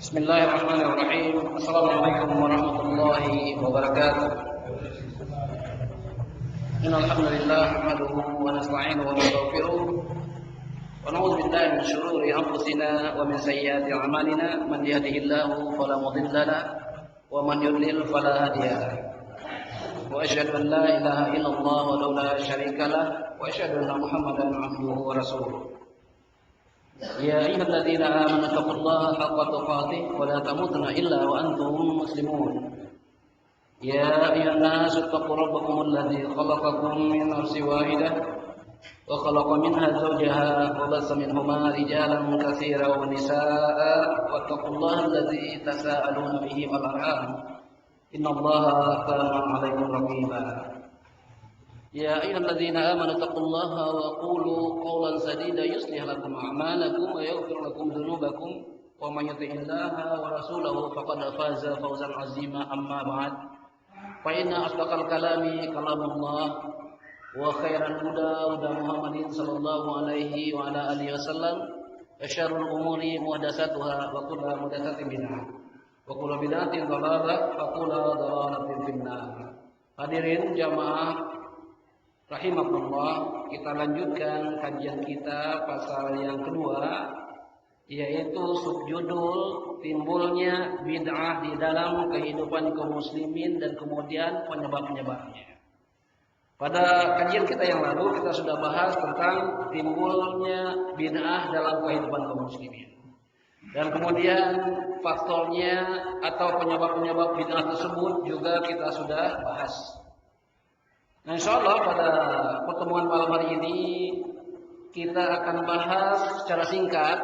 Bismillahirrahmanirrahim. Assalamualaikum warahmatullahi wabarakatuh. Innal hamdalillah nahmaduhu wa nasta'inuhu wa nastaghfiruh wa na'udzu billahi min shururi anfusina wa min sayyiati a'malina man yahdihillahu fala mudilla lahu wa man yudlil fala hadiya lahu. Wa asyhadu an la ilaha illallah wa la syarika lahu wa asyhadu anna Muhammadan 'abduhu wa rasuluh. يا أيها الذين آمنوا اتقوا الله حق تقاته ولا تموتن إلا وأنتم مسلمون يا أيها الناس اتقوا ربكم الذي خلقكم من نفس واحدة وخلق منها زوجها وبث منهما رجالا كثيرا ونساء واتقوا الله الذي تساءلون به والأرحام إن الله كان عليكم رقيبا يا أيها الذين آمنوا اتقوا الله وقولوا قولا سديدا يصلح لكم أعمالكم ويغفر لكم ذنوبكم ومن يطع الله ورسوله فقد فاز فوزا عظيما أما بعد فإن أصدق الكلام كلام الله وخير الهدى هدى محمد صلى الله عليه وعلى آله وسلم وشر الأمور محدثاتها وكل محدثة بدعة وكل بدعة ضلالة وكل ضلالة في النار. Hadirin jamaah rahimakumullah, kita lanjutkan kajian kita pasal yang kedua, yaitu subjudul timbulnya bid'ah di dalam kehidupan kaum muslimin dan kemudian penyebab-penyebabnya. Pada kajian kita yang lalu kita sudah bahas tentang timbulnya bid'ah dalam kehidupan kaum muslimin. Dan kemudian faktornya atau penyebab-penyebab bid'ah tersebut juga kita sudah bahas. Nah, insyaallah pada pertemuan malam hari ini kita akan bahas secara singkat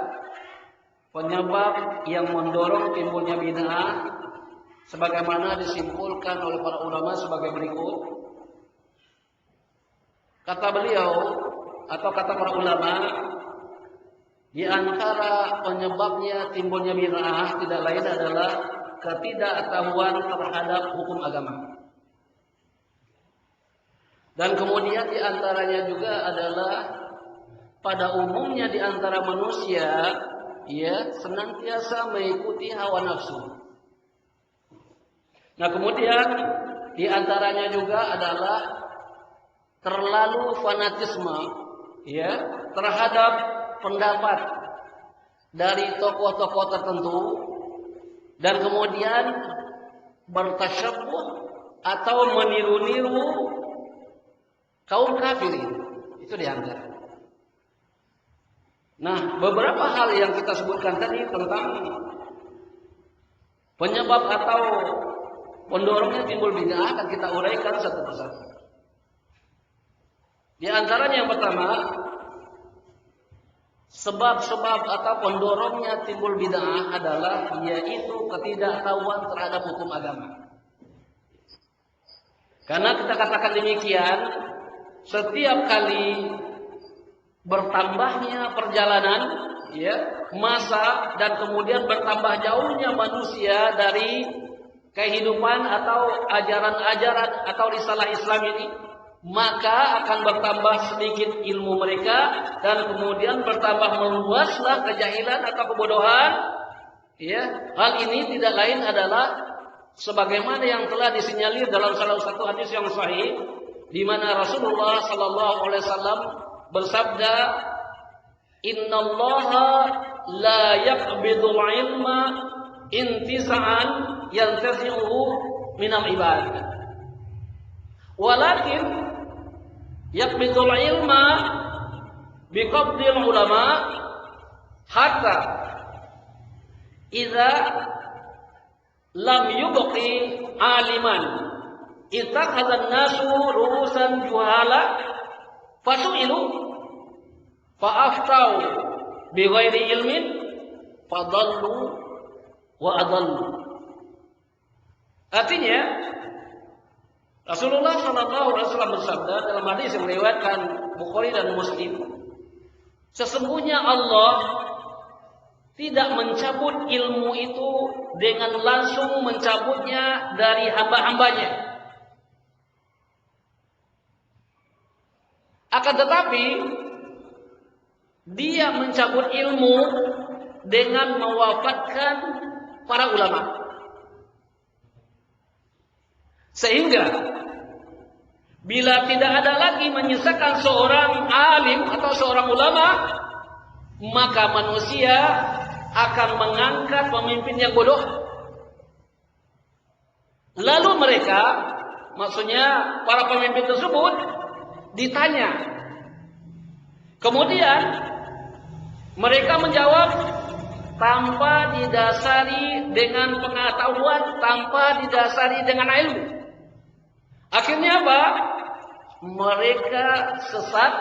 penyebab yang mendorong timbulnya bid'ah sebagaimana disimpulkan oleh para ulama sebagai berikut. Kata beliau atau kata para ulama, di antara penyebabnya timbulnya bid'ah tidak lain adalah ketidaktahuan terhadap hukum agama. Dan kemudian di antaranya juga adalah pada umumnya di antara manusia senantiasa mengikuti hawa nafsu. Nah, kemudian di antaranya juga adalah terlalu fanatisme terhadap pendapat dari tokoh-tokoh tertentu dan kemudian bertasyabbuh atau meniru-niru kaum kafirin. Itu diantara. Nah, beberapa hal yang kita sebutkan tadi tentang penyebab atau pendorongnya timbul bid'ah akan kita uraikan satu persatu. Di antaranya yang pertama, sebab-sebab atau pendorongnya timbul bid'ah adalah yaitu ketidaktahuan terhadap hukum agama. Karena kita katakan demikian, setiap kali bertambahnya perjalanan masa dan kemudian bertambah jauhnya manusia dari kehidupan atau ajaran-ajaran atau risalah Islam ini, maka akan bertambah sedikit ilmu mereka dan kemudian bertambah meluaslah kejahilan atau kebodohan. Hal ini tidak lain adalah sebagaimana yang telah disinyalir dalam salah satu hadis yang sahih, di mana Rasulullah sallallahu alaihi wasallam bersabda, "Innallaha la yaqbidul ilma intiza'an yantazi'uhu minal ibad. Walakin yaqbidul ilma biqabdil ulama hatta idza lam yubqi aliman ittakhadhan nasu ru'usan juhala fasu'ilu fa'aftau bighairi ilmin fadallu wa adallu." Artinya Rasulullah sallallahu alaihi wasallam bersabda dalam hadis yang meriwayatkan Bukhari dan Muslim, sesungguhnya Allah tidak mencabut ilmu itu dengan langsung mencabutnya dari hamba-hambanya. Akan tetapi dia mencabut ilmu dengan mewafatkan para ulama. Sehingga bila tidak ada lagi menyisakan seorang alim atau seorang ulama, maka manusia akan mengangkat pemimpin yang bodoh. Lalu mereka, maksudnya para pemimpin tersebut, ditanya. Kemudian mereka menjawab tanpa didasari dengan pengetahuan, tanpa didasari dengan ilmu. Akhirnya apa? Mereka sesat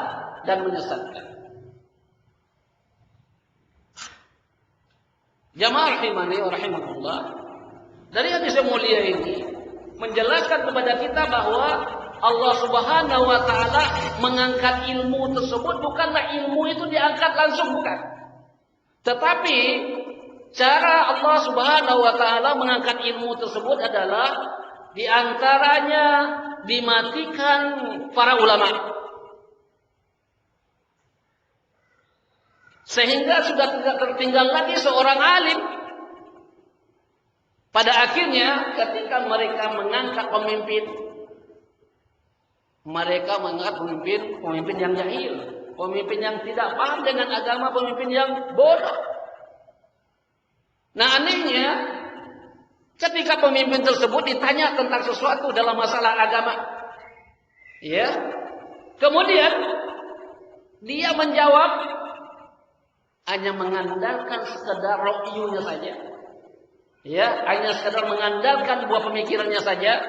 dan menyesatkan. Jamaah rahimani wa rahimakumullah. Dari hadis yang mulia ini menjelaskan kepada kita bahwa Allah Subhanahu wa taala mengangkat ilmu tersebut bukanlah ilmu itu diangkat langsung, bukan. Tetapi cara Allah Subhanahu wa taala mengangkat ilmu tersebut adalah di antaranya dimatikan para ulama. Sehingga sudah tidak tertinggal lagi seorang alim. Pada akhirnya ketika mereka mengangkat pemimpin, mereka mengangkat pemimpin yang jahil, pemimpin yang tidak paham dengan agama, pemimpin yang bodoh. Nah, anehnya ketika pemimpin tersebut ditanya tentang sesuatu dalam masalah agama, ya, kemudian dia menjawab hanya mengandalkan sekedar ro'yunya saja. Ya, hanya sekedar mengandalkan buah pemikirannya saja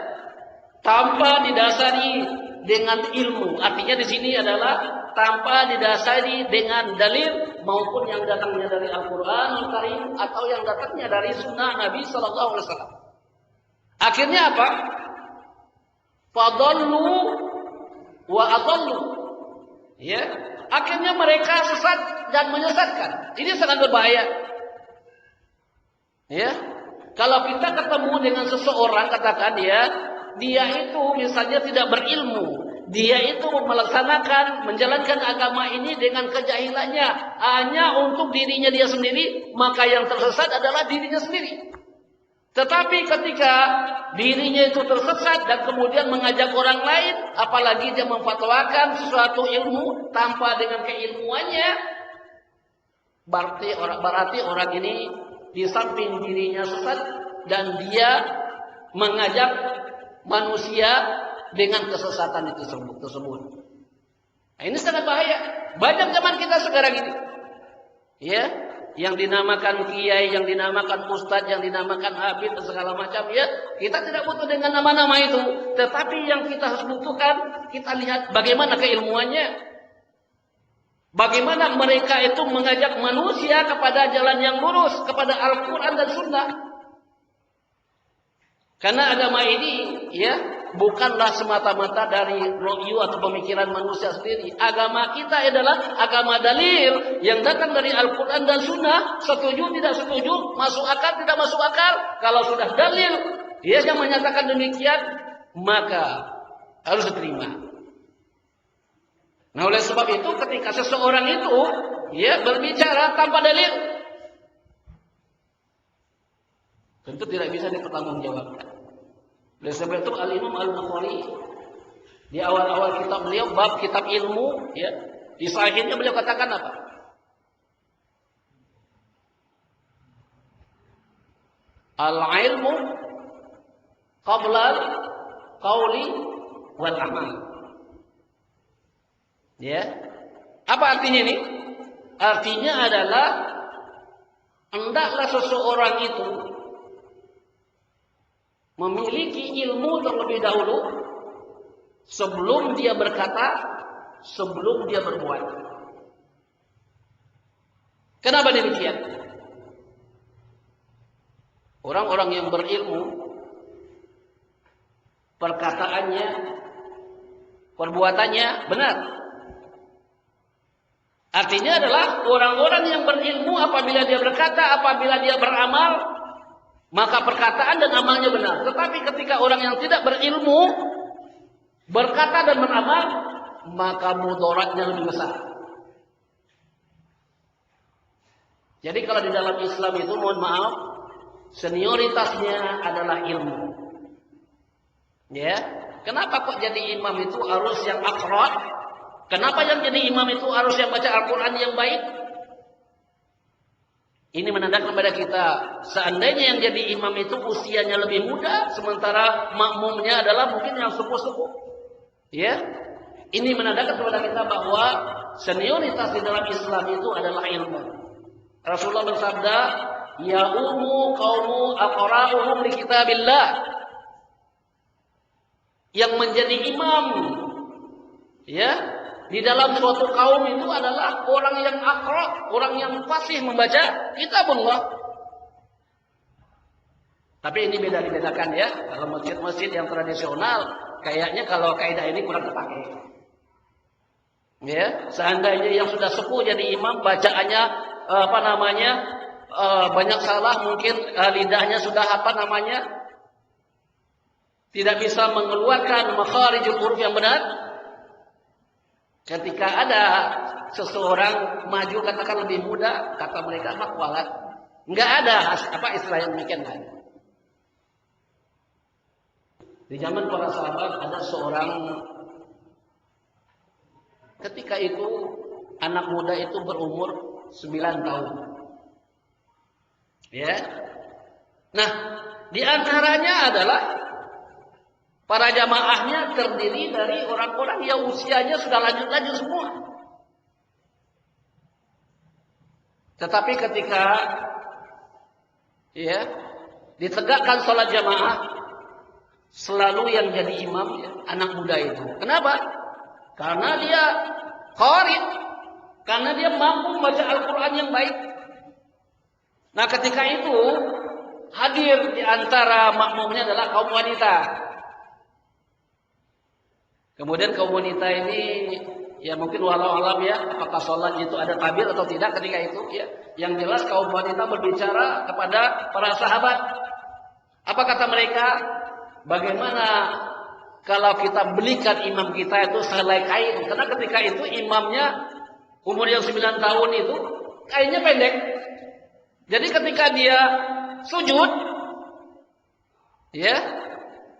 tanpa didasari dengan ilmu. Artinya di sini adalah tanpa didasari dengan dalil maupun yang datangnya dari Al-Qur'anul Karim atau yang datangnya dari sunnah Nabi sallallahu alaihi wasallam. Akhirnya apa? Fadallu wa adallu. Ya, akhirnya mereka sesat dan menyesatkan. Ini sangat berbahaya. Ya. Kalau kita ketemu dengan seseorang, katakan dia itu misalnya tidak berilmu, dia itu menjalankan agama ini dengan kejahilannya hanya untuk dirinya dia sendiri, maka yang tersesat adalah dirinya sendiri. Tetapi ketika dirinya itu tersesat dan kemudian mengajak orang lain, apalagi dia memfatwakan sesuatu ilmu tanpa dengan keilmuannya, berarti orang ini di samping dirinya sesat dan dia mengajak manusia dengan kesesatan itu tersebut. Nah, ini sangat bahaya. Banyak zaman kita sekarang ini, ya, yang dinamakan kiai, yang dinamakan ustadz, yang dinamakan habib dan segala macam, ya, kita tidak butuh dengan nama-nama itu. Tetapi yang kita harus butuhkan, kita lihat bagaimana keilmuannya. Bagaimana mereka itu mengajak manusia kepada jalan yang lurus, kepada Al-Quran dan Sunnah. Karena agama ini, ya, bukanlah semata-mata dari ro'yu atau pemikiran manusia sendiri. Agama kita adalah agama dalil yang datang dari Al-Quran dan Sunnah. Setuju, tidak setuju, masuk akal, tidak masuk akal. Kalau sudah dalil, dia yang menyatakan demikian, maka harus diterima. Nah, oleh sebab itu ketika seseorang itu ya berbicara tanpa dalil, tentu tidak bisa dipertanggungjawabkan. Oleh sebab itu Al-Imam Al-Bukhari di awal-awal kitab beliau, bab kitab ilmu, ya, di sahihnya beliau katakan apa? Al-ilmu qabla al-qawli wal amal. Ya. Apa artinya ini? Artinya adalah hendaklah seseorang itu memiliki ilmu terlebih dahulu sebelum dia berkata, sebelum dia berbuat. Kenapa demikian? Orang-orang yang berilmu, perkataannya, perbuatannya benar. Artinya adalah orang-orang yang berilmu apabila dia berkata, apabila dia beramal, maka perkataan dan amalnya benar. Tetapi ketika orang yang tidak berilmu berkata dan beramal, maka mudaratnya lebih besar. Jadi kalau di dalam Islam itu, mohon maaf, senioritasnya adalah ilmu. Ya, kenapa kok jadi imam itu harus yang akrab? Kenapa yang jadi imam itu harus yang baca Al-Quran yang baik? Ini menandakan kepada kita, seandainya yang jadi imam itu usianya lebih muda, sementara makmumnya adalah mungkin yang sepuh-sepuh. Ya, ini menandakan kepada kita bahwa senioritas di dalam Islam itu adalah ilmu. Rasulullah bersabda, ya ummu qaumu aqra'uhum li kitabillah. Yang menjadi imam, ya, di dalam suatu kaum itu adalah orang yang akrab, orang yang fasih membaca kitabullah. Tapi ini beda-bedakan ya. Kalau masjid-masjid yang tradisional, kayaknya kalau kaidah ini kurang terpakai. Ya, seandainya yang sudah sepuh jadi imam, bacaannya banyak salah, mungkin lidahnya sudah tidak bisa mengeluarkan makharijul huruf yang benar. Ketika ada seseorang maju katakan lebih muda, kata mereka makwalat. Enggak ada istilah yang demikian kan. Di zaman para sahabat ada seorang, ketika itu anak muda itu berumur 9 tahun. Ya. Nah, di antaranya adalah para jamaahnya terdiri dari orang-orang yang usianya sudah lanjut-lanjut semua. Tetapi ketika ditegakkan sholat jamaah, selalu yang jadi imam anak muda itu. Kenapa? Karena dia qari, karena dia mampu membaca Al-Quran yang baik. Nah, ketika itu hadir di antara makmumnya adalah kaum wanita. Kemudian kaum wanita ini ya mungkin walau alam ya, apakah sholat itu ada takbir atau tidak ketika itu ya. Yang jelas kaum wanita berbicara kepada para sahabat. Apa kata mereka? Bagaimana kalau kita belikan imam kita itu selai kain? Karena ketika itu imamnya umur yang 9 tahun itu kainnya pendek. Jadi ketika dia sujud, ya,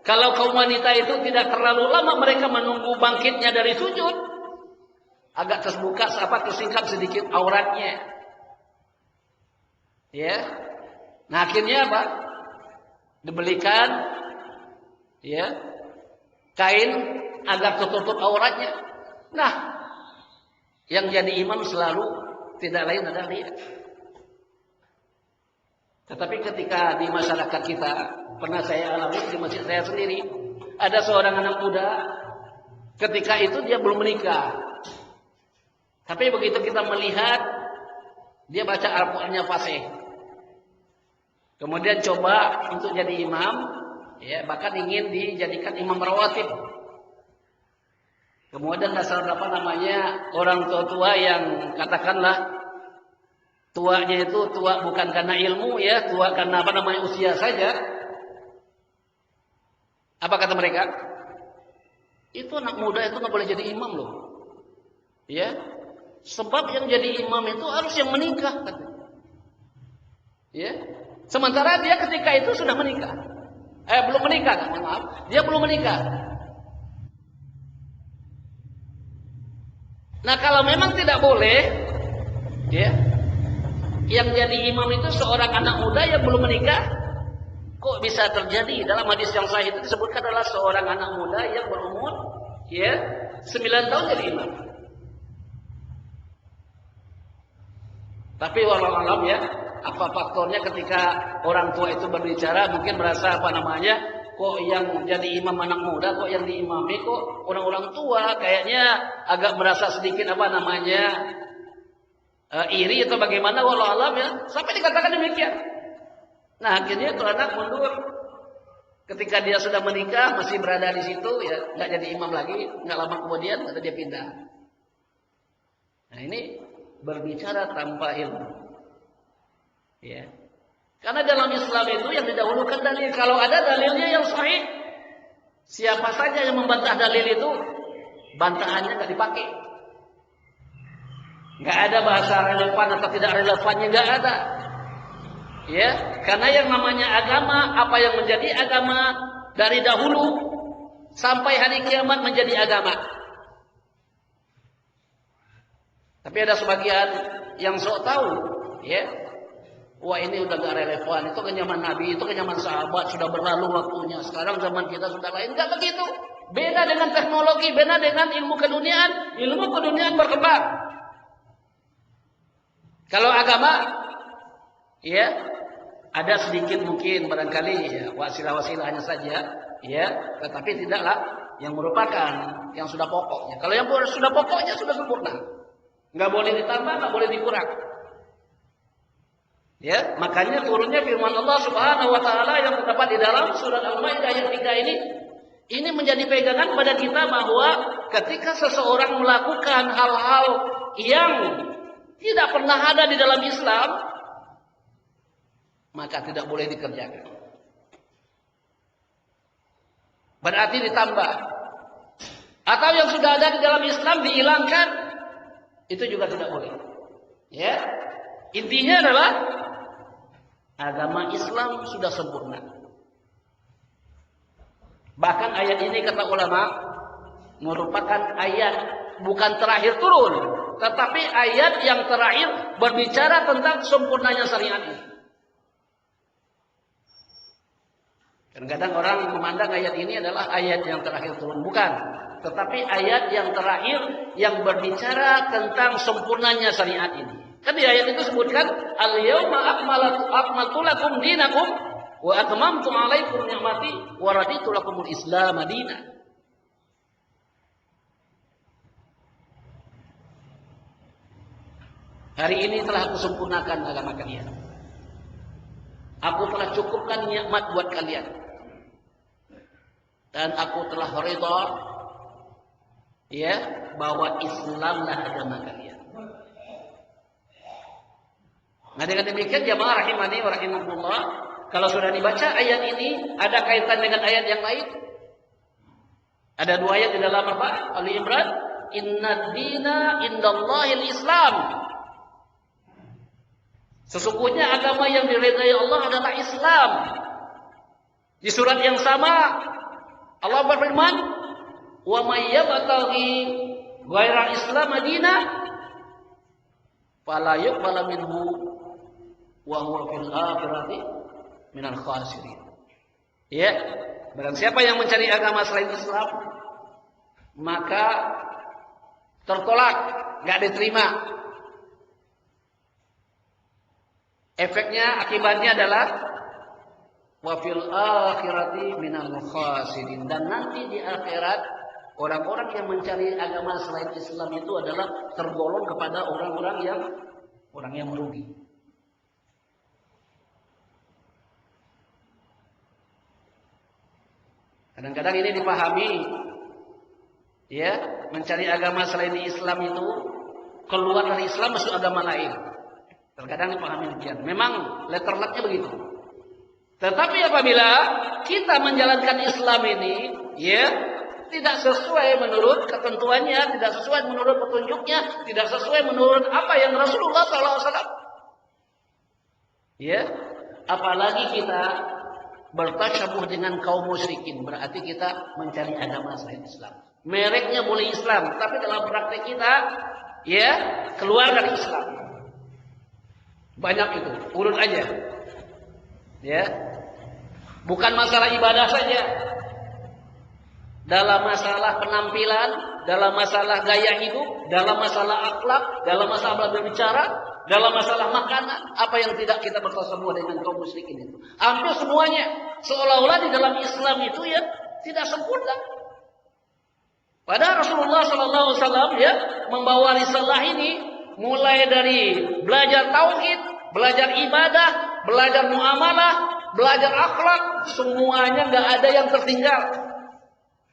kalau kaum wanita itu tidak terlalu lama mereka menunggu bangkitnya dari sujud, agak tersingkap sedikit auratnya. Ya. Nah, akhirnya apa? Dibelikan ya kain agar tertutup auratnya. Nah, yang jadi imam selalu tidak lain adalah dia. Tetapi ketika di masyarakat kita, pernah saya alami di masjid saya sendiri, ada seorang anak muda, ketika itu dia belum menikah. Tapi begitu kita melihat, dia baca Al-Qurannya fasih. Kemudian coba untuk jadi imam, ya, bahkan ingin dijadikan imam rawatib. Kemudian dasar orang tua-tua yang katakanlah tuanya itu tua bukan karena ilmu ya, tua karena usia saja. Apa kata mereka? Itu anak muda itu nggak boleh jadi imam loh. Ya. Sebab yang jadi imam itu harus yang menikah katanya. Ya. Sementara dia ketika itu sudah menikah. Belum menikah, maaf. Dia belum menikah. Nah, kalau memang tidak boleh ya, yang jadi imam itu seorang anak muda yang belum menikah, kok bisa terjadi? Dalam hadis yang sahih itu disebutkan adalah seorang anak muda yang berumur 9 tahun jadi imam. Tapi walau alam ya, apa faktornya ketika orang tua itu berbicara mungkin merasa kok yang jadi imam anak muda, kok yang diimami kok orang-orang tua, kayaknya agak merasa sedikit iri atau bagaimana, walau alam ya, sampai dikatakan demikian. Nah, akhirnya itu anak mundur. Ketika dia sudah menikah, masih berada di situ ya, nggak jadi imam lagi, nggak lama kemudian ada dia pindah. Nah, ini berbicara tanpa ilmu. Ya. Karena dalam Islam itu yang didahulukan dalil. Kalau ada dalilnya yang sahih, siapa saja yang membantah dalil itu, bantahannya nggak dipakai. Nggak ada bahasa relevan atau tidak relevannya, nggak ada. Ya, karena yang namanya agama, apa yang menjadi agama dari dahulu sampai hari kiamat menjadi agama. Tapi ada sebagian yang sok tahu, ya, wah ini udah gak relevan, itu kan zaman Nabi, itu kan zaman sahabat, sudah berlalu waktunya. Sekarang zaman kita sudah lain, enggak begitu. Beda dengan teknologi, beda dengan ilmu keduniaan berkembang. Kalau agama, ya, ada sedikit mungkin barangkali ya, wasilah-wasilahnya saja, ya, tetapi tidaklah yang merupakan yang sudah pokoknya. Kalau yang sudah pokoknya sudah sempurna, nggak boleh ditambah, nggak boleh dikurang. Ya, makanya turunnya firman Allah Subhanahu wa taala yang terdapat di dalam surat Al-Maidah ayat 3 ini menjadi pegangan pada kita bahwa ketika seseorang melakukan hal-hal yang tidak pernah ada di dalam Islam, maka tidak boleh dikerjakan. Berarti ditambah. Atau yang sudah ada di dalam Islam dihilangkan, itu juga tidak boleh. Ya. Intinya adalah agama Islam sudah sempurna. Bahkan ayat ini kata ulama merupakan ayat bukan terakhir turun, tetapi ayat yang terakhir berbicara tentang sempurnanya syariat ini. Kadang-kadang orang memandang ayat ini adalah ayat yang terakhir turun, bukan, tetapi ayat yang terakhir yang berbicara tentang sempurnanya syariat ini. Kan di ayat itu sebutkan al-yauma akmaltu lakum dinakum wa atmamtu 'alaikum ni'mati wa raditu lakumul Islam madina. Hari ini telah aku sempurnakan agama kalian. Aku telah cukupkan nikmat buat kalian. Dan aku telah ridha, ya, bahwa Islamlah agama kalian. Nah, dengan demikian jamaah rahimani wa rahimakumullah, kalau sudah dibaca ayat ini ada kaitan dengan ayat yang lain. Ada dua ayat di dalam apa? Ali Imran, inna dina indallahil Islam. Sesungguhnya agama yang diridai Allah adalah Islam. Di surat yang sama Allah berfirman, wa may yabtaghi ghairal Islam madina fala yuqbal minhu wa huwa fil akhirati minal khasirin. Ya, barang siapa yang mencari agama selain Islam, maka tertolak, enggak diterima. Efeknya, akibatnya adalah wa fil akhirati minal khasirin, dan nanti di akhirat orang-orang yang mencari agama selain Islam itu adalah tergolong kepada orang yang merugi. Kadang-kadang ini dipahami, ya, mencari agama selain Islam itu keluar dari Islam masuk agama lain. Terkadang dipahami demikian. Memang letterletnya begitu. Tetapi apabila kita menjalankan Islam ini, ya, tidak sesuai menurut ketentuannya, tidak sesuai menurut petunjuknya, tidak sesuai menurut apa yang Rasulullah SAW, ya, apalagi kita bertasyabuh dengan kaum musyrikin, berarti kita mencari agama selain Islam. Mereknya boleh Islam, tapi dalam praktek kita, ya, keluar dari Islam. Banyak itu, urut aja. Ya. Bukan masalah ibadah saja. Dalam masalah penampilan, dalam masalah gaya hidup, dalam masalah akhlak, dalam masalah berbicara, dalam masalah makanan, apa yang tidak kita bertasabuh dengan kaum musyrikin itu. Hampir semuanya seolah-olah di dalam Islam itu ya tidak sempurna. Padahal Rasulullah SAW ya membawa risalah ini mulai dari belajar tauhid, belajar ibadah, belajar muamalah, belajar akhlak, semuanya nggak ada yang tertinggal.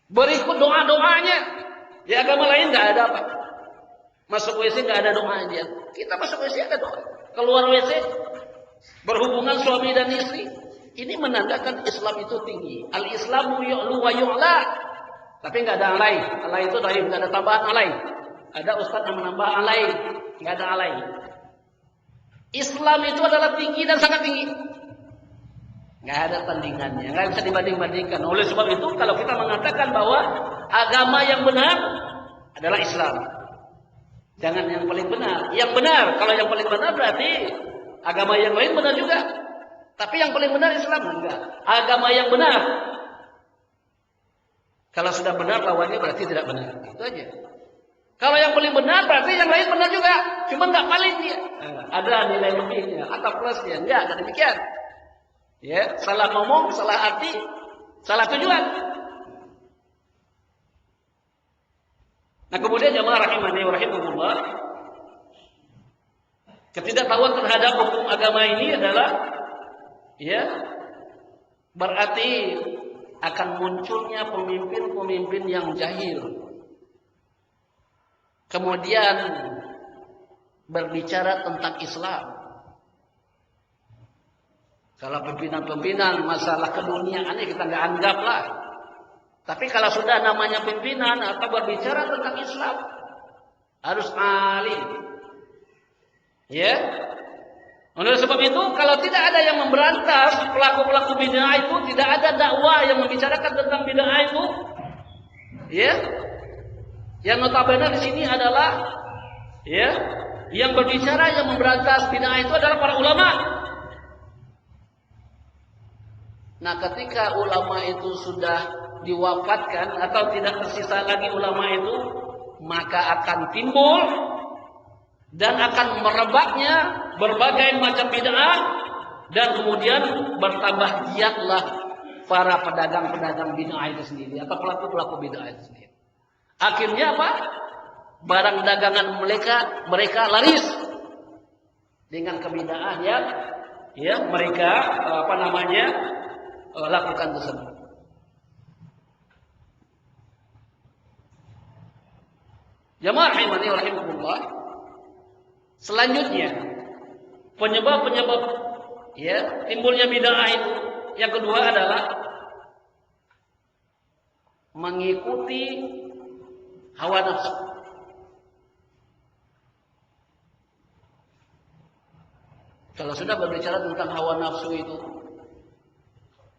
Berikut doa-doanya. Di agama lain nggak ada apa. Masuk WC nggak ada doanya. Kita masuk WC ada doa. Keluar WC berhubungan suami dan istri. Ini menandakan Islam itu tinggi. Al-Islamu yu'lu wa yu'la. Tapi nggak ada alai. Alai itu dari nggak ada tambahan alai. Ada ustaz yang menambah alai. Nggak ada alai. Islam itu adalah tinggi dan sangat tinggi. Nggak ada tandingannya, nggak bisa dibanding-bandingkan. Oleh sebab itu, kalau kita mengatakan bahwa agama yang benar adalah Islam, jangan yang paling benar. Yang benar, kalau yang paling benar berarti agama yang lain benar juga. Tapi yang paling benar Islam enggak. Agama yang benar. Kalau sudah benar lawannya berarti tidak benar. Itu aja. Kalau yang paling benar berarti yang lain benar juga. Cuma nggak paling dia. Ada nilai lebihnya atau plusnya. Enggak demikian. Ya, salah ngomong, salah arti, salah tujuan. Nah, kemudian jamaah rahimani wa rahimakumullah, ketidaktahuan terhadap hukum agama ini adalah ya berarti akan munculnya pemimpin-pemimpin yang jahil. Kemudian berbicara tentang Islam. Kalau pimpinan-pimpinan masalah keduniaan kita nggak anggap lah. Tapi kalau sudah namanya pimpinan atau berbicara tentang Islam, harus alim. Ya. Oleh sebab itu, kalau tidak ada yang memberantas pelaku-pelaku bid'ah itu, tidak ada dakwah yang membicarakan tentang bid'ah itu, ya. Yang notabene di sini adalah, ya, yang berbicara yang memberantas bid'ah itu adalah para ulama. Nah, ketika ulama itu sudah diwafatkan atau tidak tersisa lagi ulama itu, maka akan timbul dan akan merebaknya berbagai macam bid'ah, dan kemudian bertambah giatlah para pedagang-pedagang bid'ah itu sendiri atau pelaku-pelaku bid'ah itu sendiri. Akhirnya apa? Barang dagangan mereka laris dengan kebid'ahan yang ya mereka lakukan tersebut. Jamaah rahimani wa rahimakumullah. Selanjutnya, penyebab-penyebab ya timbulnya bid'ah itu yang kedua adalah mengikuti hawa nafsu. Kalau sudah berbicara tentang hawa nafsu itu,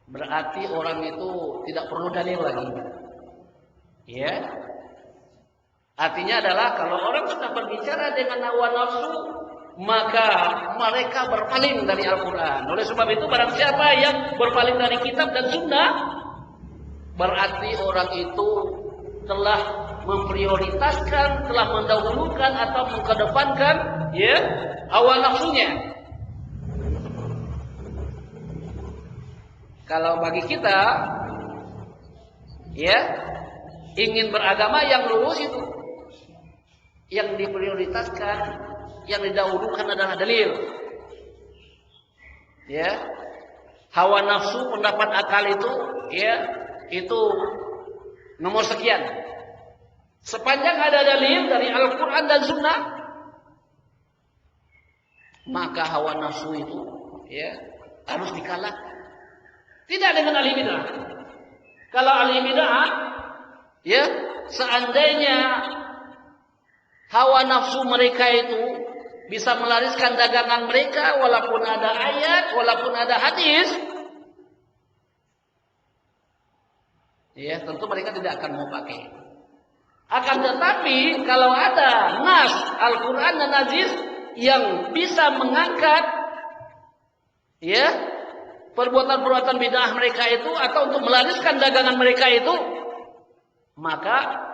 berarti orang itu tidak perlu dalil lagi. Ya. Artinya adalah kalau orang sudah berbicara dengan hawa nafsu, maka mereka berpaling dari Al-Quran. Oleh sebab itu, barang siapa yang berpaling dari kitab dan sunnah, berarti orang itu telah memprioritaskan, telah mendahulukan atau mengedepankan ya hawa nafsunya. Kalau bagi kita ya ingin beragama yang lurus itu, yang diprioritaskan, yang didahulukan adalah dalil. Ya. Hawa nafsu, pendapat akal itu ya, itu nomor sekian. Sepanjang ada dalil dari Al-Qur'an dan Sunnah, maka hawa nafsu itu ya harus dikalahkan. Tidak dengan ahli bid'ah. Kalau ahli bid'ah ya, seandainya hawa nafsu mereka itu bisa melariskan dagangan mereka, walaupun ada ayat, walaupun ada hadis, ya tentu mereka tidak akan mau pakai. Akan tetapi kalau ada nas Al-Quran dan hadis yang bisa mengangkat ya perbuatan-perbuatan bid'ah mereka itu atau untuk melariskan dagangan mereka itu, maka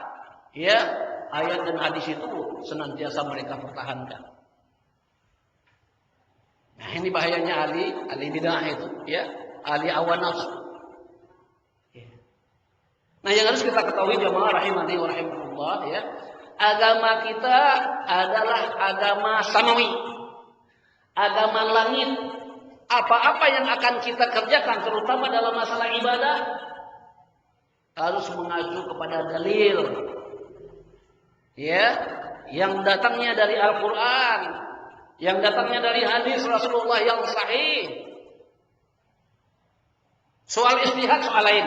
ya ayat dan hadis itu senantiasa mereka pertahankan. Nah, ini bahayanya ahli bid'ah itu, ya, ahli hawa nafsu. Nah, yang harus kita ketahui jamaah rahimani wa rahimakumullah, ya, agama kita adalah agama samawi, agama langit. Apa-apa yang akan kita kerjakan, terutama dalam masalah ibadah, harus mengacu kepada dalil. Ya, yang datangnya dari Al-Quran, yang datangnya dari hadis Rasulullah yang sahih. Soal ijtihad soal lain.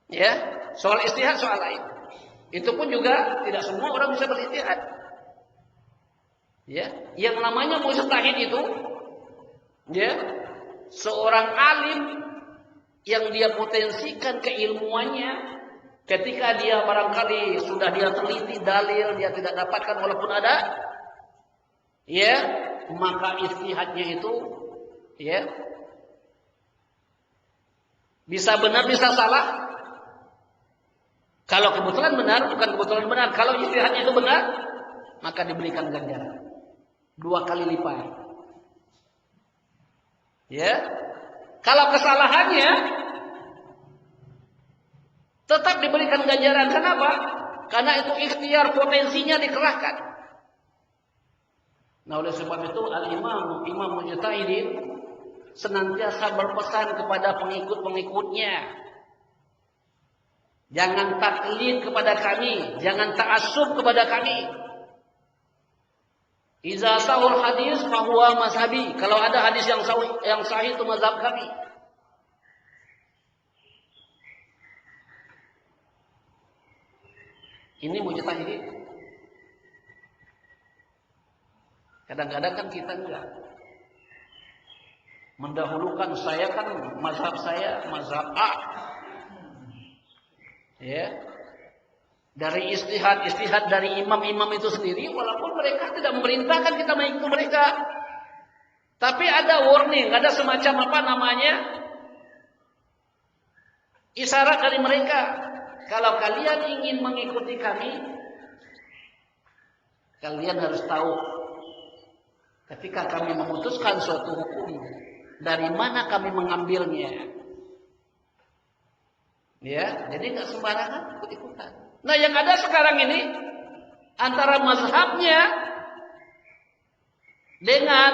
Ya, soal ijtihad soal lain. Itu pun juga tidak semua orang bisa berijtihad. Ya, yang namanya mujtahid itu ya, seorang alim yang dia potensikan keilmuannya ketika dia barangkali sudah dia teliti dalil dia tidak dapatkan walaupun ada, ya, maka ijtihadnya itu ya bisa benar bisa salah. Kalau kebetulan benar, bukan kebetulan benar. Kalau ijtihadnya itu benar, maka diberikan ganjaran 2 kali lipat. Ya. Kalau kesalahannya tetap diberikan ganjaran. Kenapa? Karena itu ikhtiar, potensinya dikerahkan. Nah, oleh sebab itu Imam Mujtahidin senantiasa berpesan kepada pengikut-pengikutnya, jangan taklid kepada kami, jangan ta'assub kepada kami. Iza sahul hadis fahuwa mazhabi. Kalau ada hadis yang sahih itu mazhab kami. Ini mujtahidin. Kadang-kadang kan kita enggak mendahulukan, saya kan mazhab saya mazhab A. Ya. Dari istihad dari imam-imam itu sendiri, walaupun mereka tidak memerintahkan kita mengikuti mereka, tapi ada warning, ada semacam isyarat dari mereka. Kalau kalian ingin mengikuti kami, kalian harus tahu ketika kami memutuskan suatu hukum, dari mana kami mengambilnya. Ya, jadi nggak sembarangan ikut-ikutan. Nah, yang ada sekarang ini antara mazhabnya dengan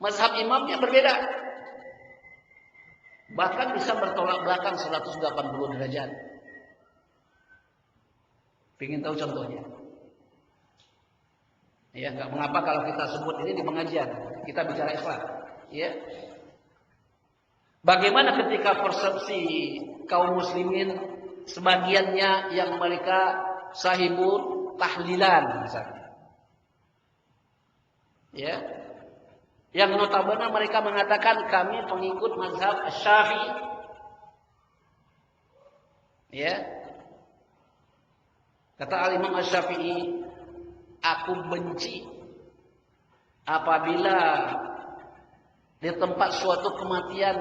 mazhab imamnya berbeda. Bahkan bisa bertolak belakang 180 derajat. Pengen tahu contohnya? Ya, nggak mengapa kalau kita sebut ini di pengajian, kita bicara Islam. Ya. Bagaimana ketika persepsi kaum muslimin sebagiannya yang mereka sahibul tahlilan misalnya. Ya. Yang notabene mereka mengatakan kami pengikut mazhab Syafi'i. Ya. Kata Al-Imam Asy-Syafi'i, aku benci apabila di tempat suatu kematian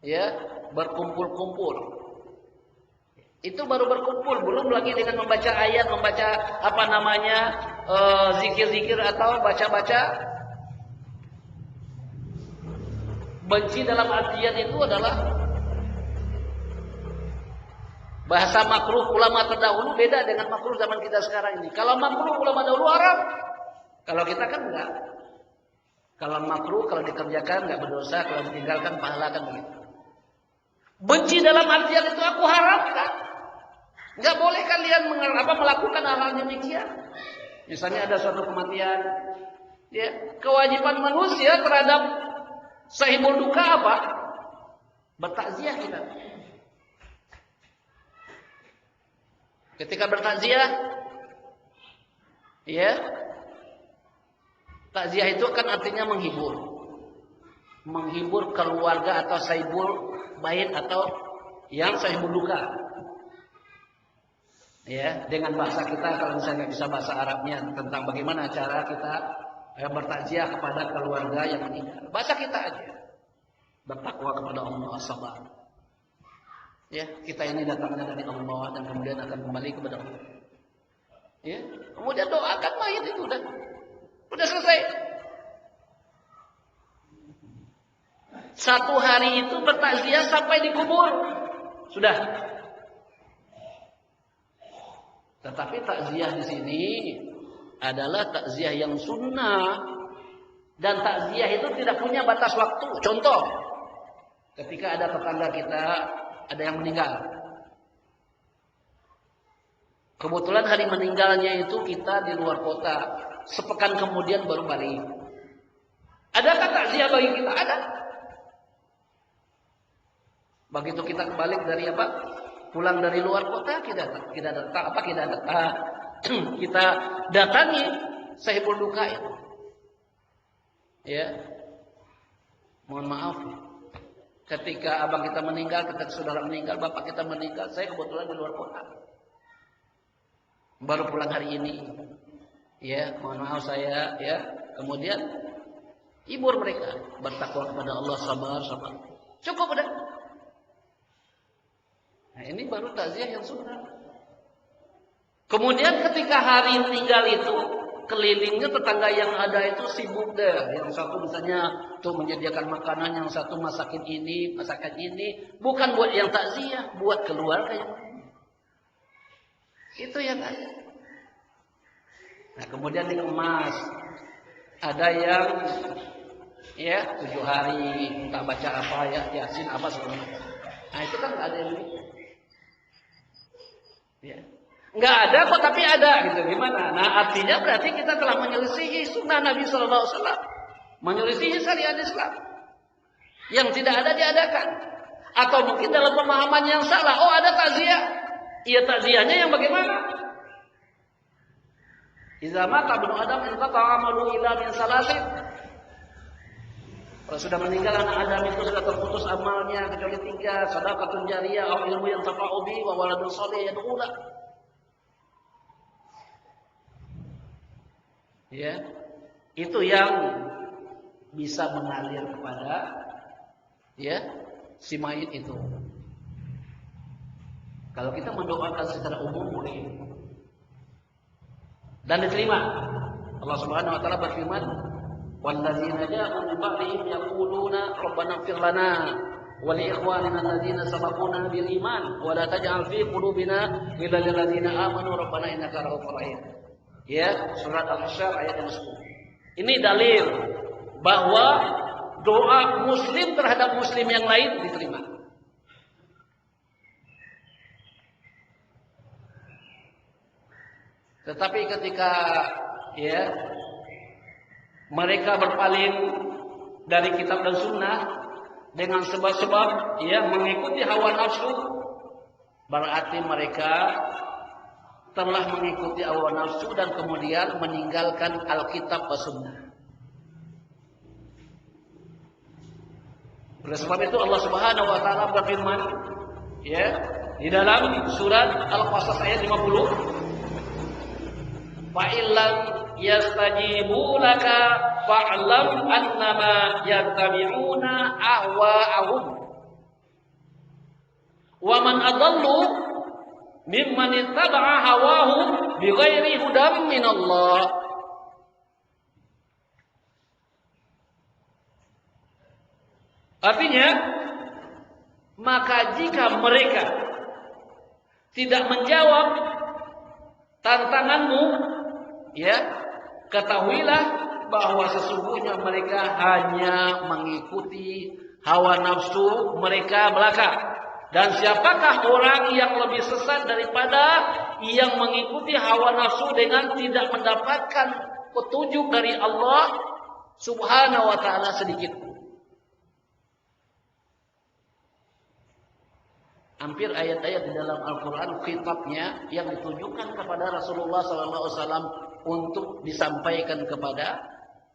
ya berkumpul-kumpul. Itu baru berkumpul, belum lagi dengan membaca ayat, membaca zikir-zikir atau baca-baca. Benci dalam artian itu adalah bahasa makruh ulama terdahulu beda dengan makruh zaman kita sekarang ini. Kalau makruh ulama dahulu haram, kalau kita kan enggak. Kalau makruh kalau dikerjakan enggak berdosa, kalau ditinggalkan pahala, kan begitu. Benci dalam artian itu aku haramkan. Enggak boleh kalian melakukan hal-hal demikian. Misalnya ada suatu kematian, ya, kewajiban manusia terhadap sahibul duka apa? Bertakziah kita. Ketika bertakziah, ya, takziah itu kan artinya menghibur keluarga atau sahibul bait atau yang sahibul duka. Ya, dengan bahasa kita, kalau misalnya bisa bahasa Arabnya tentang bagaimana cara kita bertakziah kepada keluarga yang meninggal. Bahasa kita aja. Bertakwa kepada Allah, sabar. Ya, kita ini datangnya dari Allah dan kemudian akan kembali kepada Allah. Ya, kemudian doakan mayit itu udah selesai. Satu hari itu bertakziah sampai dikubur. Sudah. Tetapi takziah di sini adalah takziah yang sunnah. Dan takziah itu tidak punya batas waktu. Contoh, ketika ada tetangga kita, ada yang meninggal. Kebetulan hari meninggalnya itu kita di luar kota. Sepekan kemudian baru balik. Adakah takziah bagi kita? Ada. Begitu kita kembali dari pulang dari luar kota, kita kita datangi sahibul duka itu. Ya. Mohon maaf. Ketika abang kita meninggal, ketika saudara meninggal, bapak kita meninggal, saya kebetulan di luar kota. Baru pulang hari ini. Ya, mohon maaf saya ya. Kemudian hibur mereka, bertakwa kepada Allah, sabar. Cukup udah. Nah, ini baru takziah yang sunnah. Kemudian ketika hari tinggal itu, kelilingnya tetangga yang ada itu sibuk deh. Yang satu misalnya tuh menyediakan makanan, yang satu masakin ini. Bukan buat yang takziah, buat keluarga yang lain. Itu yang ada. Nah, kemudian dikemas. Ada yang ya 7 hari entah baca apa ya, Yasin apa segala macam. Nah, itu kan nggak ada yang begitu. Ya. Nggak ada kok, tapi ada gitu. Gimana? Nah, artinya berarti kita telah menyelisihi sunnah Nabi Sallallahu Alaihi Wasallam, menyelisihi syariat Islam. Yang tidak ada diadakan, atau mungkin dalam pemahaman yang salah. Oh, ada takziah. Iya, takziahnya yang bagaimana? Idza mata ibnu Adam inqata'a amalu illa min salasin. Kalau sudah meninggal anak Adam itu sudah terputus amalnya kecuali 3, shadaqatun jariyah atau ilmu yang tafa'u bi wa waladun shalih yad'u lah. Ya. Itu yang bisa mengalir kepada ya si mayit itu. Kalau kita mendoakan secara umum boleh dan diterima. Allah Subhanahu wa taala berfirman, "Walladzina ja'u min ba'dihim yaquluna rabbana ighfir lana wa li ikhwanina alladzina sabaquna bil iman wa la taj'al fi qulubina ghillan lil ladzina amanu rabbana innaka ra'ufur rahim." Ya, surat Al-Hasyr ayat yang 10. Ini dalil bahwa doa muslim terhadap muslim yang lain diterima. Tetapi ketika ya mereka berpaling dari kitab dan sunnah dengan sebab-sebab ya mengikuti hawa nafsu, berarti mereka telah mengikuti hawa nafsu dan kemudian meninggalkan Alkitab dan sunnah. Oleh sebab itu Allah Subhanahu wa taala berfirman ya di dalam surat Al-Qasas ayat 50, fa illam yastajibu laka fa'lam annama yattabi'una ahwa'ahum wa man adallu mimman ittaba'a hawahu bighairi hudam minallah. Artinya, maka jika mereka tidak menjawab tantanganmu, ya, ketahuilah bahwa sesungguhnya mereka hanya mengikuti hawa nafsu mereka belaka. Dan siapakah orang yang lebih sesat daripada yang mengikuti hawa nafsu dengan tidak mendapatkan petunjuk dari Allah Subhanahu wa taala sedikit. Hampir ayat-ayat di dalam Al-Quran khitabnya yang ditujukan kepada Rasulullah SAW untuk disampaikan kepada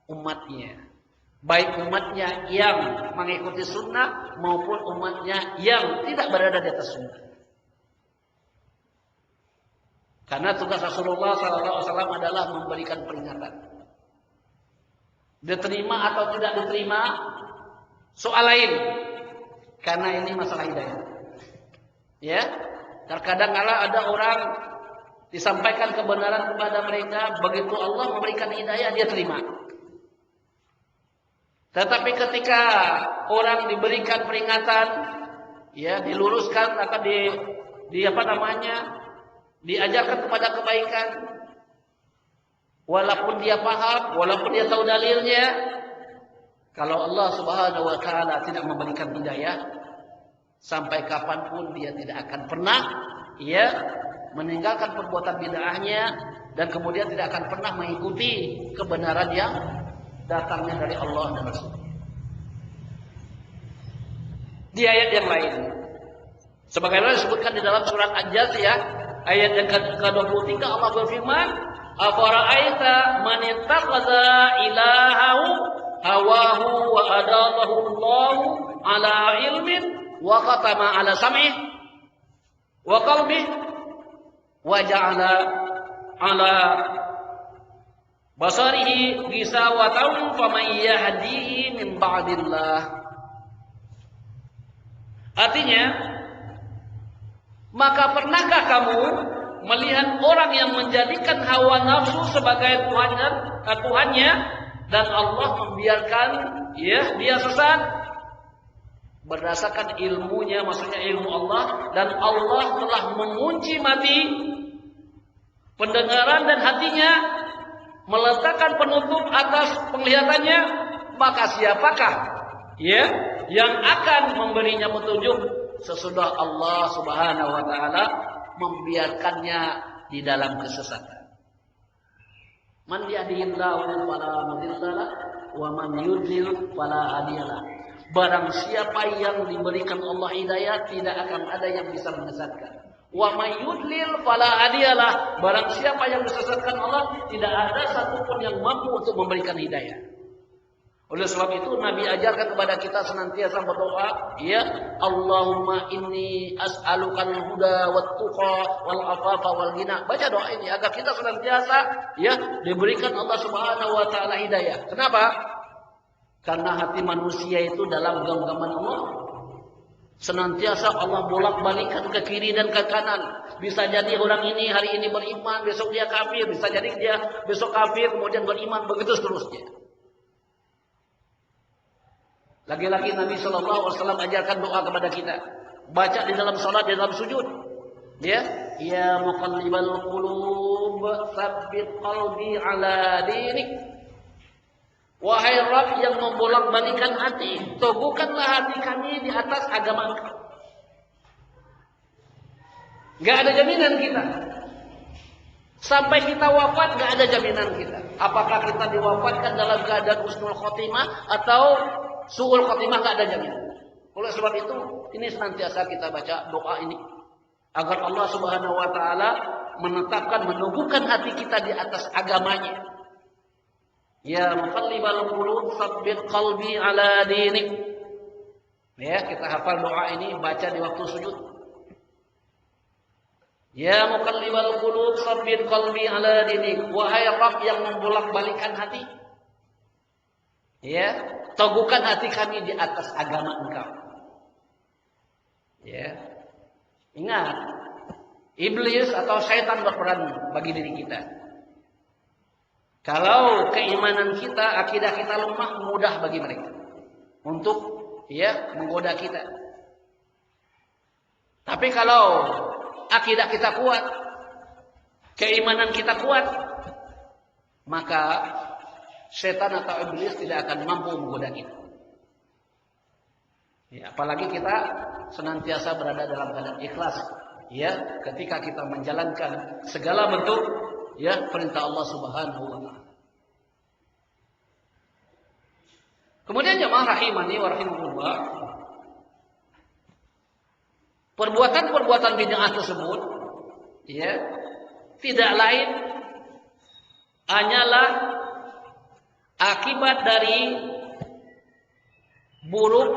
umatnya. Baik umatnya yang mengikuti sunnah maupun umatnya yang tidak berada di atas sunnah. Karena tugas Rasulullah SAW adalah memberikan peringatan. Diterima atau tidak diterima soal lain. Karena ini masalah hidayah. Ya, terkadang kala ada orang disampaikan kebenaran kepada mereka, begitu Allah memberikan hidayah dia terima. Tetapi ketika orang diberikan peringatan, ya diluruskan atau diajarkan kepada kebaikan, walaupun dia paham, walaupun dia tahu dalilnya, kalau Allah Subhanahu wa taala tidak memberikan hidayah, sampai kapanpun dia tidak akan pernah ya meninggalkan perbuatan bid'ahnya dan kemudian tidak akan pernah mengikuti kebenaran yang datangnya dari Allah dan Rasul. Di ayat yang lain, sebagaimana disebutkan di dalam surat Al-Jathiyah Ayat yang ke-23 Allah berfirman, "Afara'aita man ittakhadha ilahahu hawahu wa adallahu Allahu ala ilmin wa khatama ala sam'ih wa qalbih wa ja'ala ala basarihi gisawatan faman yahdihi min ba'dillah." Artinya, maka pernahkah kamu melihat orang yang menjadikan hawa nafsu sebagai Tuhannya dan Allah membiarkan dia sesat berdasarkan ilmunya, maksudnya ilmu Allah, dan Allah telah mengunci mati pendengaran dan hatinya, meletakkan penutup atas penglihatannya, maka siapakah yang akan memberinya petunjuk sesudah Allah Subhanahu wa taala membiarkannya di dalam kesesatan. Man yahdihillahu fala mudhillalah wa man yudlil fala hadiyalah. Barang siapa yang diberikan Allah hidayah, tidak akan ada yang bisa menyesatkan. Wa may yudlil fala hadiyalah. Barang siapa yang disesatkan Allah, tidak ada satupun yang mampu untuk memberikan hidayah. Oleh sebab itu Nabi ajarkan kepada kita senantiasa berdoa, Allahumma inni as'alukal huda wat tuqa wal afafa wal ghina. Baca doa ini agar kita senantiasa diberikan Allah Subhanahu wa taala hidayah. Kenapa? Karena hati manusia itu dalam genggaman Allah. Senantiasa Allah bolak-balikan ke kiri dan ke kanan. Bisa jadi orang ini hari ini beriman, besok dia kafir, bisa jadi dia besok kafir kemudian beriman, begitu seterusnya. Lagi-lagi Nabi SAW ajarkan doa kepada kita. Baca di dalam salat, di dalam sujud. Ya muqallibal qulub, tsabbit qalbi ala dinik. Wahai Rabb yang membolak-balikan hati, teguhkanlah hati kami di atas agama Engkau. Gak ada jaminan kita. Sampai kita wafat gak ada jaminan kita. Apakah kita diwafatkan dalam keadaan husnul khotimah atau su'ul khotimah, gak ada jaminan. Oleh sebab itu, ini senantiasa kita baca doa ini agar Allah Subhanahu wa taala menetapkan, meneguhkan hati kita di atas agamanya. Ya muqallibal qulub, tsabbit qalbi ala dinik. Kita hafal doa ini, baca di waktu sujud. Ya muqallibal qulub, tsabbit qalbi ala dinik. Wahai Rabb yang membolak-balikan hati, teguhkan hati kami di atas agama Engkau. Ingat, iblis atau syaitan berperan bagi diri kita. Kalau keimanan kita, akidah kita lemah, mudah bagi mereka untuk menggoda kita. Tapi kalau akidah kita kuat, keimanan kita kuat, maka setan atau iblis tidak akan mampu menggoda kita. Apalagi kita senantiasa berada dalam keadaan ikhlas. Ketika kita menjalankan segala bentuk perintah Allah Subhanahu wa taala. Kemudian jemaah rahimani wa rahimakumullah, perbuatan-perbuatan bid'ah tersebut tidak lain hanyalah akibat dari buruk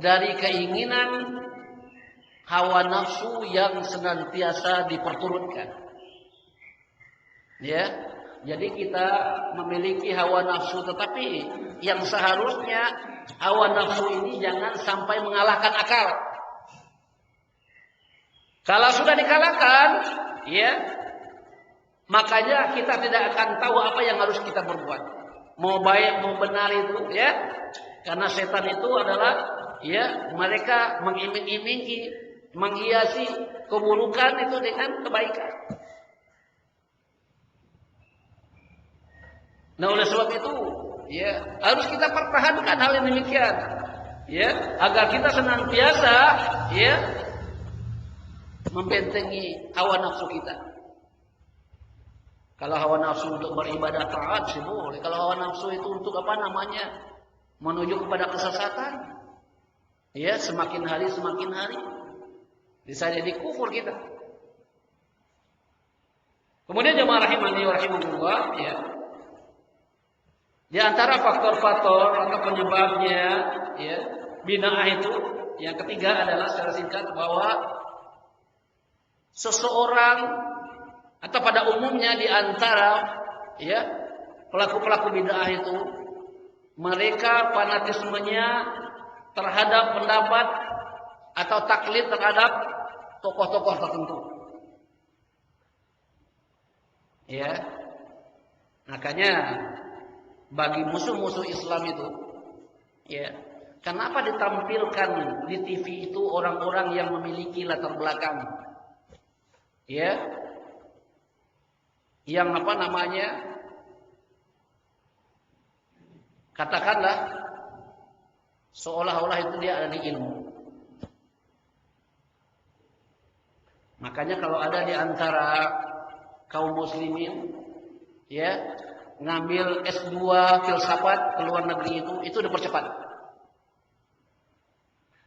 dari keinginan hawa nafsu yang senantiasa diperturutkan. Jadi kita memiliki hawa nafsu, tetapi yang seharusnya hawa nafsu ini jangan sampai mengalahkan akal. Kalau sudah dikalahkan, makanya kita tidak akan tahu apa yang harus kita perbuat. Mau baik mau benar itu, karena setan itu adalah mereka mengiming-imingi, menghiasi keburukan itu dengan kebaikan. Nah, oleh sebab itu, harus kita pertahankan hal yang demikian, agar kita senantiasa, membentengi hawa nafsu kita. Kalau hawa nafsu untuk beribadah taat sih boleh. Kalau hawa nafsu itu untuk menuju kepada kesesatan, semakin hari semakin hari, Bisa jadi kufur kita. Kemudian jemaah rahimani wa rahimakumullah, ya. Di antara faktor-faktor atau penyebabnya, ya, bid'ah itu, yang ketiga adalah secara singkat bahwa seseorang atau pada umumnya di antara, ya, pelaku-pelaku bid'ah itu, mereka fanatismenya terhadap pendapat atau taklid terhadap tokoh-tokoh tertentu. Ya. Makanya bagi musuh-musuh Islam itu, ya, kenapa ditampilkan di TV itu orang-orang yang memiliki latar belakang, ya, yang apa namanya, katakanlah seolah-olah itu dia ada di ilmu. Makanya kalau ada di antara kaum muslimin, ya, ngambil S2 filsafat ke luar negeri itu dipercepat.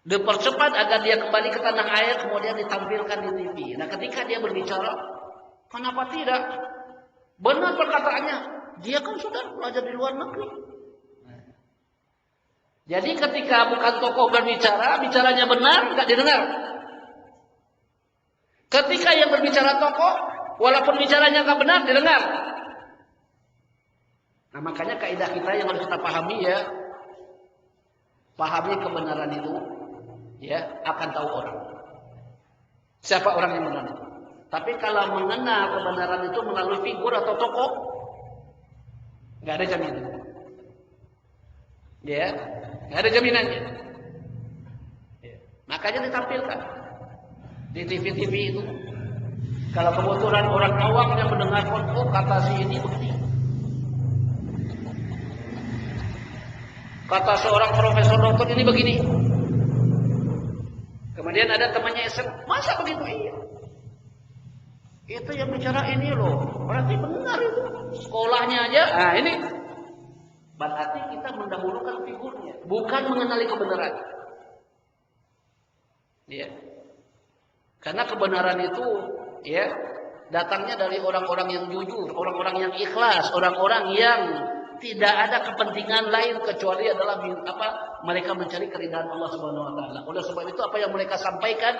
Dipercepat agar dia kembali ke tanah air, kemudian ditampilkan di TV. Nah, ketika dia berbicara, kenapa tidak? Benar perkataannya, dia kan sudah belajar di luar negeri. Jadi ketika bukan tokoh berbicara, bicaranya benar, nggak didengar. Ketika yang berbicara tokoh, walaupun bicaranya nggak benar, didengar. Nah, makanya kaidah kita yang harus kita pahami, ya, pahami kebenaran itu, ya, akan tahu orang. Siapa orang yang benar itu. Tapi kalau mengenal kebenaran itu melalui figur atau tokoh, nggak ada jaminan. Ya, nggak ada jaminannya. Ya. Makanya ditampilkan di TV-TV itu. Kalau kebetulan orang awam yang mendengarkan, oh kata si ini begini. Kata seorang profesor dokter ini begini. Kemudian ada temannya SM, masa begitu? Iya. Itu yang bicara ini loh, berarti benar itu. Sekolahnya aja, nah ini. Berarti kita mendahulukan figurnya, bukan mengenali kebenaran. Ya. Karena kebenaran itu, ya, datangnya dari orang-orang yang jujur, orang-orang yang ikhlas, orang-orang yang tidak ada kepentingan lain kecuali adalah apa? Mereka mencari keridhaan Allah Subhanahu wa taala. Oleh sebab itu apa yang mereka sampaikan,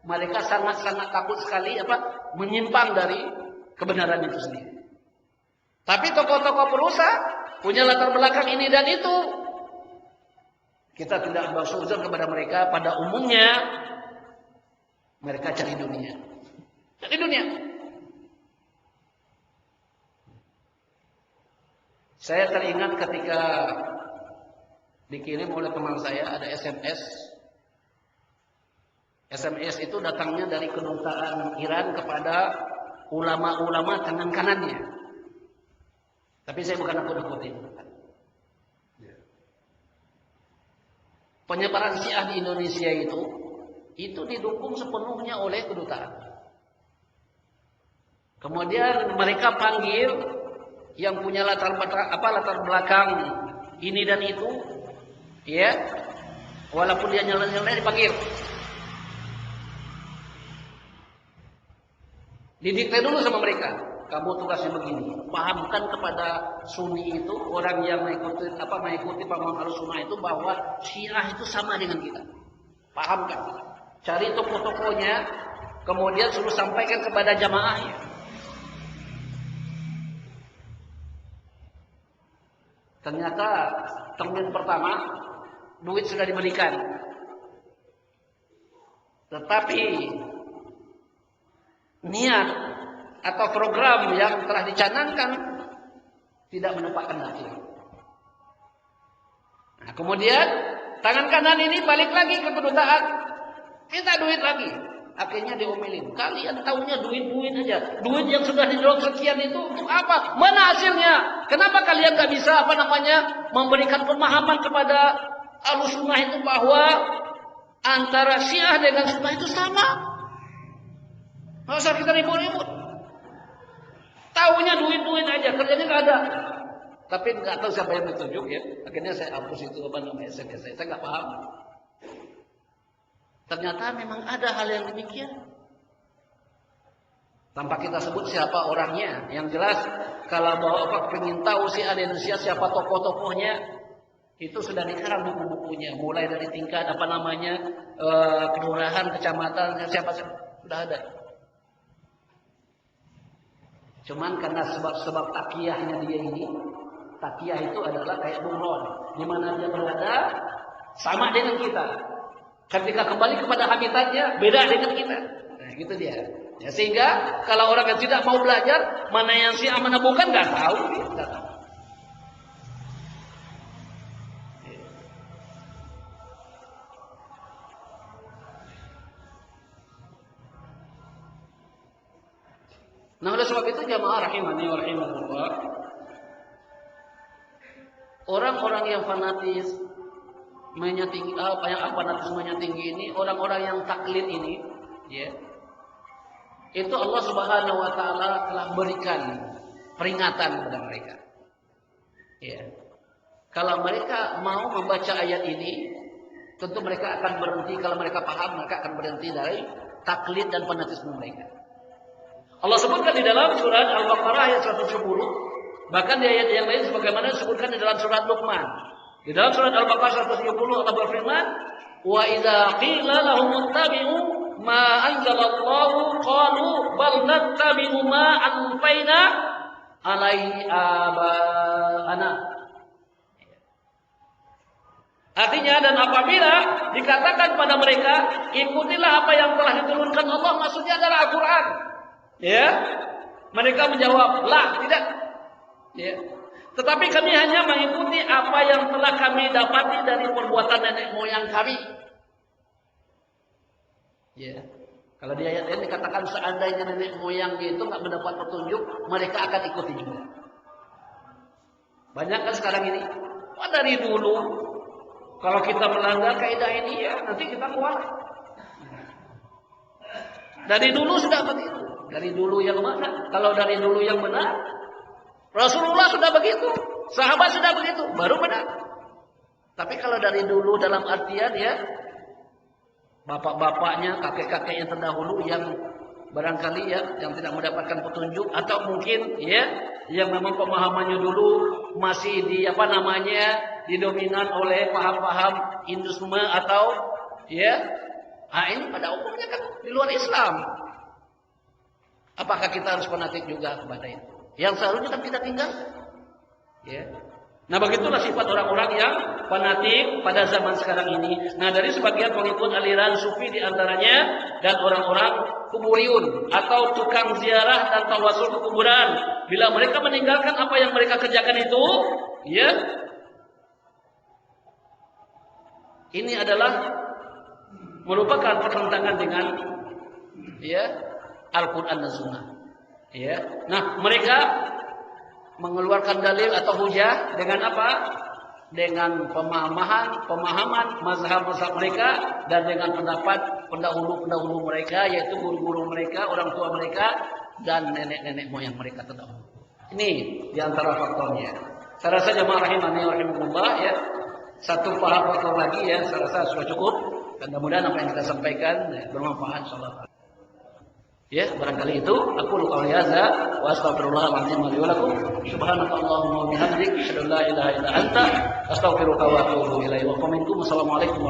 mereka sangat-sangat takut sekali apa? Menyimpang dari kebenaran itu sendiri. Tapi tokoh-tokoh perusahaan punya latar belakang ini dan itu. Kita tidak bersuzon kepada mereka, pada umumnya mereka cari dunia. Cari dunia. Saya teringat ketika dikirim oleh teman saya ada SMS. SMS itu datangnya dari kedutaan Iran kepada ulama-ulama tangan kanannya. Tapi saya bukan nakut-nakutin. Penyebaran Syiah di Indonesia itu didukung sepenuhnya oleh kedutaan. Kemudian mereka panggil yang punya latar belakang ini dan itu, ya, walaupun dia nyala-nyala dipanggil. Didikte dulu sama mereka, kamu tugasnya begini, pahamkan kepada Sunni itu, orang yang mengikuti pemahaman Ahlussunnah itu bahwa Syiah itu sama dengan kita. Pahamkan, cari tokoh-tokohnya, kemudian suruh sampaikan kepada jamaahnya. Ternyata termin pertama duit sudah diberikan, tetapi niat atau program yang telah dicanangkan tidak menepatkan hati. Nah, kemudian tangan kanan ini balik lagi ke kedutaan, minta duit lagi. Akhirnya diomelin. Kalian tahunya duit-duit aja. Duit yang sudah didorong sekian itu untuk apa? Mana hasilnya? Kenapa kalian gak bisa memberikan pemahaman kepada Ahlussunnah itu bahwa antara Syiah dengan Sunnah itu sama? Nggak usah kita ribut-ribut. Tahunya duit-duit aja, kerjanya nggak ada. Tapi nggak tahu siapa yang ditunjuk ya. Akhirnya saya hapus itu SMS saya nggak paham. Ternyata memang ada hal yang demikian. Tanpa kita sebut siapa orangnya. Yang jelas kalau Bapak ingin tahu si Indonesia siapa tokoh-tokohnya, itu sudah dikarang buku-bukunya. Mulai dari tingkat kelurahan, kecamatan, siapa sudah ada. Cuman karena sebab takiyahnya dia ini, takiyah itu adalah kayak bunglon, di mana dia berada sama dengan kita. Ketika kembali kepada habitatnya beda dengan kita. Nah, gitu dia. Ya, sehingga kalau orang yang tidak mau belajar mana yang Syiah mana bukan nggak tahu. Nah, oleh sebab itu jamaah rahimani wa rahimakumullah, orang-orang yang fanatis fanatismenya tinggi ini, orang-orang yang taklid ini, ya. Itu Allah Subhanahu wa taala telah berikan peringatan kepada mereka. Ya. Kalau mereka mau membaca ayat ini, tentu mereka akan berhenti. Kalau mereka paham, mereka akan berhenti dari taklid dan fanatisme mereka. Allah sebutkan di dalam surat Al-Baqarah ayat 110, bahkan di ayat yang lain sebagaimana disebutkan di dalam surat Luqman. Di dalam surat Al-Baqarah 170 Allah berfirman, "Wa idza qila lahum ittabi'u ma anzalallahu qalu bal nattabi'u ma alfaina alaihi aba'ana." Artinya, dan apabila dikatakan pada mereka, ikutilah apa yang telah diturunkan Allah, maksudnya adalah Al-Quran. Ya, mereka menjawab, lah, tidak. Ya. Tetapi kami hanya mengikuti apa yang telah kami dapati dari perbuatan nenek moyang kami. Ya. Kalau di ayat ini dikatakan seandainya nenek moyang itu nggak mendapat petunjuk, mereka akan ikuti juga. Banyak kan sekarang ini. Dari dulu, kalau kita melanggar kaidah ini, ya nanti kita kuat. Dari dulu sudah begitu. Dari dulu yang mana? Kalau dari dulu yang benar, Rasulullah sudah begitu, sahabat sudah begitu, baru benar. Tapi kalau dari dulu dalam artian ya, bapak-bapaknya, kakek-kakek yang terdahulu yang barangkali ya, yang tidak mendapatkan petunjuk, atau mungkin ya, yang memang pemahamannya dulu masih didominan oleh paham-paham Hinduisme atau ya, ini pada umumnya kan di luar Islam. Apakah kita harus fanatik juga kepada itu? Yang seharusnya kan kita tinggal. Ya. Nah, begitulah sifat orang-orang yang fanatik pada zaman sekarang ini. Nah, dari sebagian pengikut aliran sufi diantaranya dan orang-orang kuburiyun atau tukang ziarah dan tawasul ke kuburan. Bila mereka meninggalkan apa yang mereka kerjakan itu, ya, ini adalah merupakan pertentangan dengan ya, Al-Quran dan Sunnah. Ya. Nah, mereka mengeluarkan dalil atau hujah dengan apa? Dengan pemahaman mazhab-mazhab mereka dan dengan pendapat pendahulu-pendahulu mereka, yaitu guru-guru mereka, orang tua mereka, dan nenek-nenek moyang mereka terdahulu. Ini diantara faktornya. Saya rasa jemaah rahimani wa rahimakumullah ya. Satu faktor lagi ya, saya rasa sudah cukup. Dan mudah-mudahan apa yang kita sampaikan bermanfaat insyaallah. Ya, barangkali itu aku qouli hadza wa astaghfirullahaladzim li wa lakum. Subhanakallahumma wa bihamdika asyhadu an la ilaha illa anta astaghfiruka wa atubu ilaik. Wa minkum assalamualaikum.